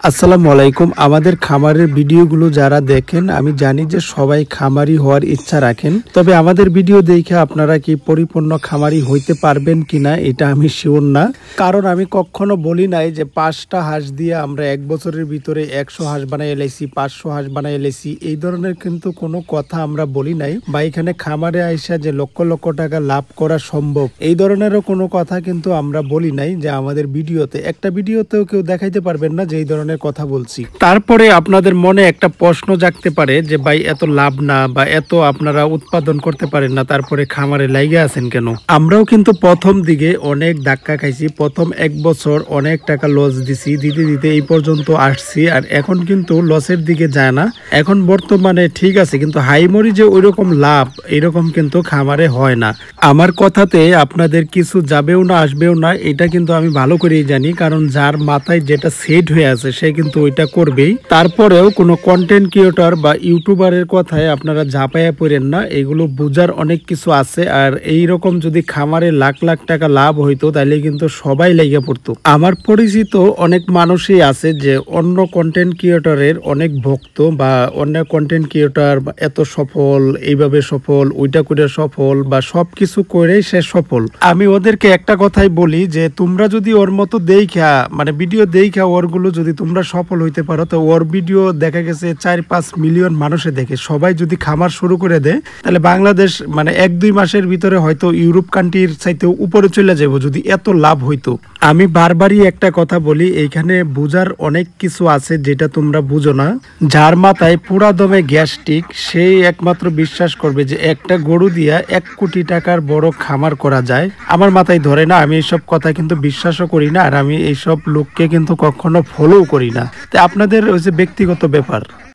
আসসালামু আলাইকুম। আমাদের খামারের ভিডিওগুলো যারা দেখেন, আমি জানি যে সবাই খামারি হওয়ার ইচ্ছা রাখেন। তবে আমাদের ভিডিও দেখে আপনারা কি পরিপূর্ণ খামারি হইতে পারবেন কিনা এটা আমি শিওর না। কারণ আমি কখনো বলি নাই যে 5টা হাঁস দিয়ে আমরা 1 বছরের ভিতরে 100 হাঁস বানাই এলাইছি, 500 হাঁস বানাই এলাইছি, এই ধরনের কিন্তু কোনো কথা আমরা বলি নাই। বা এখানে খামারে আইসা যে লক্ষ লক্ষ টাকা লাভ করা সম্ভব, এই ধরনেরও কোনো কথা কিন্তু আমরা বলি নাই। যে আমাদের ভিডিওতে একটা ভিডিওতেও কেউ দেখাইতে পারবেন না যে এই ধরনের কথা বলছি। তারপরে আপনাদের মনে একটা প্রশ্ন জাগতে পারে যে ভাই এত লাভ না বা এত আপনারা উৎপাদন করতে পারেন না, তারপরে খামারে লাইগা আছেন কেন? আমরাও কিন্তু প্রথম দিকে অনেক ধাক্কা খাইছি। প্রথম 1 বছর অনেক টাকা লস দিছি, দিতে দিতে এই পর্যন্ত আসছি। আর এখন কিন্তু লসের দিকে যায় না, এখন বর্তমানে ঠিক আছে। কিন্তু হাইমরি যে ওইরকম লাভ এরকম কিন্তু খামারে হয় না। আমার কথাতে আপনাদের কিছু যাবেও না আসবেও না, এটা কিন্তু আমি ভালো করেই জানি। কারণ যার মাথায় যেটা সেট হয়ে আছে সে কিন্তু ওইটা করবেই। তারপরেও কোনো কন্টেন্ট ক্রিয়েটর বা ইউটিউবারের কথায় আপনারা ঝাঁপাইয়া পড়েন না, এগুলো বোঝার অনেক কিছু আছে। আর এই রকম যদি খামারে লাখ লাখ টাকা লাভ হইতো তাহলে কিন্তু সবাই লেগে পড়তো। আমার পরিচিত অনেক মানুষই আছে যে অন্য কন্টেন্ট ক্রিয়েটরের অনেক ভক্ত, বা অন্য কন্টেন্ট ক্রিয়েটর এত সফল, এইভাবে সফল, ওইটা করে সফল, বা সবকিছু করে সে সফল। আমি ওদেরকে একটা কথাই বলি যে তোমরা যদি ওর মতো দেখা মানে ভিডিও দেখা ওরগুলো যদি তোমরা সফল হইতে পারো, তো ওর ভিডিও দেখা গেছে 4-5 মিলিয়ন মানুষে দেখে। সবাই যদি খামার শুরু করে দেয় তাহলে বাংলাদেশ মানে 1-2 মাসের ভিতরে হয়তো ইউরোপ কান্ট্রির চাইতে উপরে চলে যাবো যদি এত লাভ হইতো। আমি বারবারই একটা কথা বলি, এইখানে বোঝার অনেক কিছু আছে যেটা তোমরা বুঝো না। যার মাথায় পুরা দমে গ্যাস্ট্রিক সেই একমাত্র বিশ্বাস করবে যে একটা গরু দিয়া 1 কোটি টাকার বড় খামার করা যায়। আমার মাথায় ধরে না, আমি এইসব কথা কিন্তু বিশ্বাসও করি না। আর আমি এইসব লোককে কিন্তু কখনো ফলো করি না। তো আপনাদের ওই যে ব্যক্তিগত ব্যাপার।